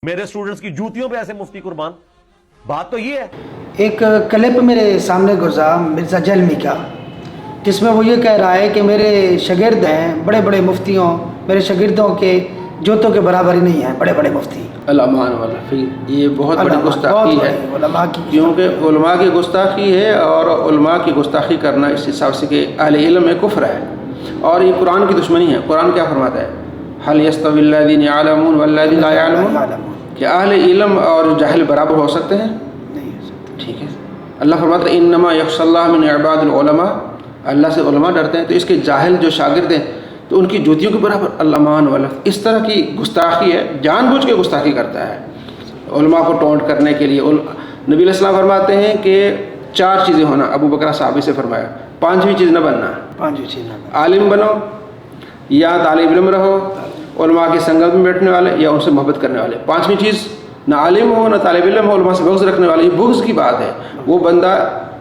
میرے اسٹوڈنٹس کی جوتیوں پہ ایسے مفتی قربان. بات تو یہ ہے. ایک کلپ میرے سامنے گزرا مرزا جہلمی کا، جس میں وہ یہ کہہ رہا ہے کہ میرے شاگرد ہیں بڑے بڑے مفتیوں، میرے شاگردوں کے جوتوں کے برابر ہی نہیں ہیں بڑے بڑے مفتی. علمان والا پھر یہ بہت بڑی گستاخی ہے، علماء کی، کیونکہ علماء کی گستاخی ہے، اور علماء کی گستاخی کرنا اس حساب سے کہ اہل علم میں کفر ہے، اور یہ قرآن کی دشمنی ہے. قرآن کیا فرماتا ہے؟ هل يستوي الذين يعلمون والذين لا يعلمون؟ کہ اہل علم اور جاہل برابر ہو سکتے ہیں؟ ٹھیک ہے. اللہ فرماتا ہے انما یخشى اللہ من عباد العلماء، اللہ سے علماء ڈرتے ہیں. تو اس کے جاہل جو شاگرد ہیں تو ان کی جوتیوں کے برابر علمان والا. اس طرح کی گستاخی ہے، جان بوجھ کے گستاخی کرتا ہے علماء کو ٹونٹ کرنے کے لیے. نبی علیہ السلام فرماتے ہیں کہ 4 چیزیں ہونا. ابو بکر صحابی سے فرمایا 5ویں چیز نہ بننا. 5ویں چیز نہ بننا، عالم بنو یا طالب علم رہو، علماء کی سنگت میں بیٹھنے والے یا ان سے محبت کرنے والے. 5ویں چیز نہ عالم ہو نہ طالب علم ہو، علماء سے بغض رکھنے والے. یہ بغض کی بات ہے، وہ بندہ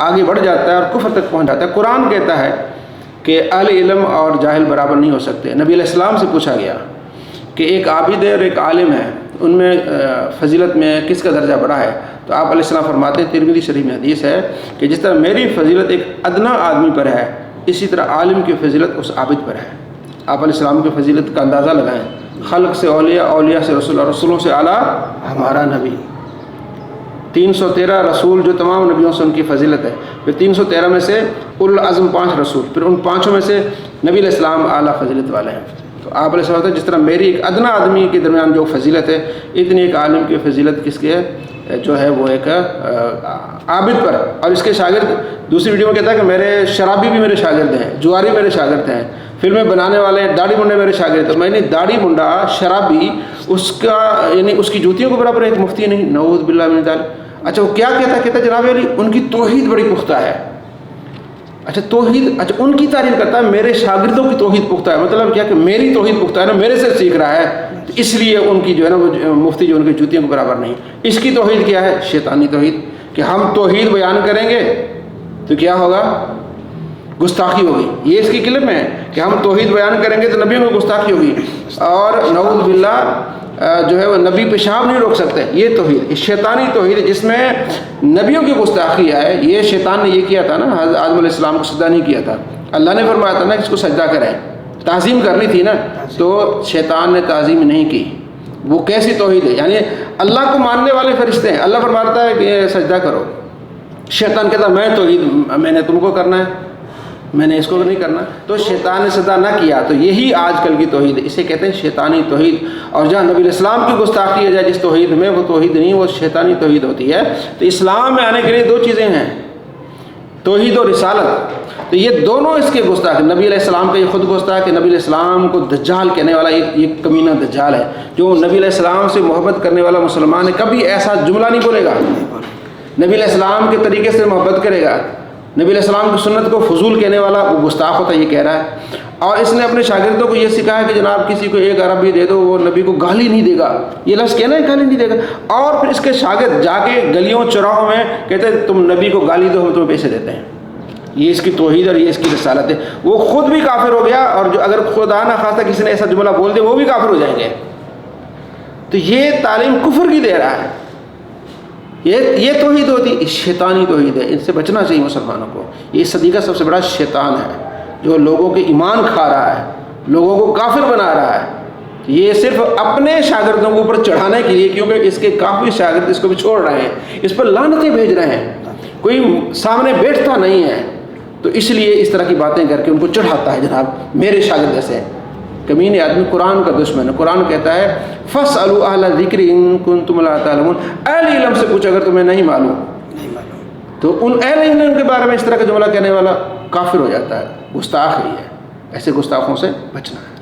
آگے بڑھ جاتا ہے اور کفر تک پہنچ جاتا ہے. قرآن کہتا ہے کہ اہل علم اور جاہل برابر نہیں ہو سکتے. نبی علیہ السلام سے پوچھا گیا کہ ایک عابد ہے اور ایک عالم ہے، ان میں فضیلت میں کس کا درجہ بڑا ہے؟ تو آپ علیہ السلام فرماتے ہیں، ترمذی شریف میں حدیث ہے کہ جس طرح میری فضیلت ایک ادنا آدمی پر ہے، اسی طرح عالم کی فضیلت اس عابد پر ہے. آپ علیہ السلام کی فضیلت کا اندازہ لگائیں. خلق سے اولیاء، اولیاء سے رسول، رسولوں سے اعلیٰ ہمارا نبی. 313 رسول جو تمام نبیوں سے ان کی فضیلت ہے. پھر 313 میں سے اولوالعزم 5 رسول، پھر ان 5 میں سے نبی علیہ السلام اعلیٰ فضیلت والے ہیں. تو آپ علیہ السلام جس طرح میری ایک ادنا آدمی کے درمیان جو فضیلت ہے، اتنی ایک عالم کی فضیلت کس کی ہے؟ جو ہے وہ ایک عابد پر. اور اس کے شاگرد دوسری ویڈیو میں کہتا ہے کہ میرے شرابی بھی میرے شاگرد ہیں، جواری میرے شاگرد ہیں، فلمیں بنانے والے داڑھی منڈے میرے شاگرد ہیں. میں نے داڑھی منڈا شرابی اس کا یعنی اس کی جوتیوں کے برابر ایک مفتی نہیں، نعوذ باللہ من ذلک. اچھا وہ کیا کہتا ہے جناب علی ان کی توحید بڑی پختہ ہے. اچھا توحید، اچھا ان کی تعریف کرتا ہے میرے شاگردوں کی توحید پختہ ہے. مطلب کیا کہ میری توحید پختہ ہے نا، میرے سے سیکھ رہا ہے، تو اس لیے ان کی جو ہے نا وہ مفتی جو ان کی جوتیوں کے برابر نہیں. اس کی توحید کیا ہے؟ شیطانی توحید، کہ ہم توحید بیان کریں گے تو کیا ہوگا؟ گستاخی ہوگی. یہ اس کی کلپ ہے کہ ہم توحید بیان کریں گے تو نبیوں کو گستاخی ہوگی، اور نعوذ باللہ جو ہے وہ نبی پیشاب نہیں روک سکتے. یہ توحید شیطانی توحید ہے جس میں نبیوں کی گستاخی ہے. یہ شیطان نے یہ کیا تھا نا، حضرت آدم علیہ السلام کو سجدہ نہیں کیا تھا. اللہ نے فرمایا تھا نا کہ اس کو سجدہ کریں، تعظیم کرنی تھی نا، تو شیطان نے تعظیم نہیں کی. وہ کیسی توحید ہے؟ یعنی اللہ کو ماننے والے فرشتے ہیں، اللہ فرماتا ہے کہ سجدہ کرو، شیطان کہتا میں نے تم کو کرنا ہے، میں نے اس کو نہیں کرنا. تو شیطان نے سجدہ نہ کیا. تو یہی آج کل کی توحید ہے، اسے کہتے ہیں شیطانی توحید. اور جہاں نبی علیہ السلام کی گستاخی ہے جس توحید میں، وہ توحید نہیں، وہ شیطانی توحید ہوتی ہے. تو اسلام میں آنے کے لیے 2 چیزیں ہیں، توحید اور رسالت. تو یہ دونوں اس کے گستاخ. نبی علیہ السلام کا یہ خود گستاخ کہ نبی علیہ السلام کو دجال کہنے والا یہ کمینہ دجال ہے. جو نبی علیہ السلام سے محبت کرنے والا مسلمان ہے کبھی ایسا جملہ نہیں بولے گا، نبی علیہ السلام کے طریقے سے محبت کرے گا. نبی علیہ السلام کی سنت کو فضول کہنے والا وہ گستاخ ہوتا ہے، یہ کہہ رہا ہے. اور اس نے اپنے شاگردوں کو یہ سکھایا کہ جناب کسی کو 1 ارب بھی دے دو وہ نبی کو گالی نہیں دے گا. یہ لفظ کہنا ہے گالی نہیں دے گا. اور پھر اس کے شاگرد جا کے گلیوں چوراہوں میں کہتے ہیں تم نبی کو گالی دو ہم تمہیں پیسے دیتے ہیں. یہ اس کی توحید اور یہ اس کی رسالت ہے. وہ خود بھی کافر ہو گیا، اور جو اگر خدا نہ خواستہ کسی نے ایسا جملہ بول دیا وہ بھی کافر ہو جائیں گے. تو یہ تعلیم کفر کی دے رہا ہے. یہ توحید ہوتی شیطانی توحید ہے. ان سے بچنا چاہیے مسلمانوں کو. یہ صدی کا سب سے بڑا شیطان ہے جو لوگوں کے ایمان کھا رہا ہے، لوگوں کو کافر بنا رہا ہے. یہ صرف اپنے شاگردوں کو اوپر چڑھانے کے لیے، کیونکہ اس کے کافی شاگرد اس کو بھی چھوڑ رہے ہیں، اس پر لعنتیں بھیج رہے ہیں، کوئی سامنے بیٹھتا نہیں ہے. تو اس لیے اس طرح کی باتیں کر کے ان کو چڑھاتا ہے جناب میرے شاگرد ایسے. کمینے آدمی قرآن کا دشمن ہے. قرآن کہتا ہے فاسألوا اہل الذکر ان کنتم لا تعلمون، اہل علم سے پوچھ اگر تمہیں نہیں معلوم. تو ان اہل علم کے بارے میں اس طرح کا جملہ کہنے والا کافر ہو جاتا ہے، گستاخ ہی ہے. ایسے گستاخوں سے بچنا ہے.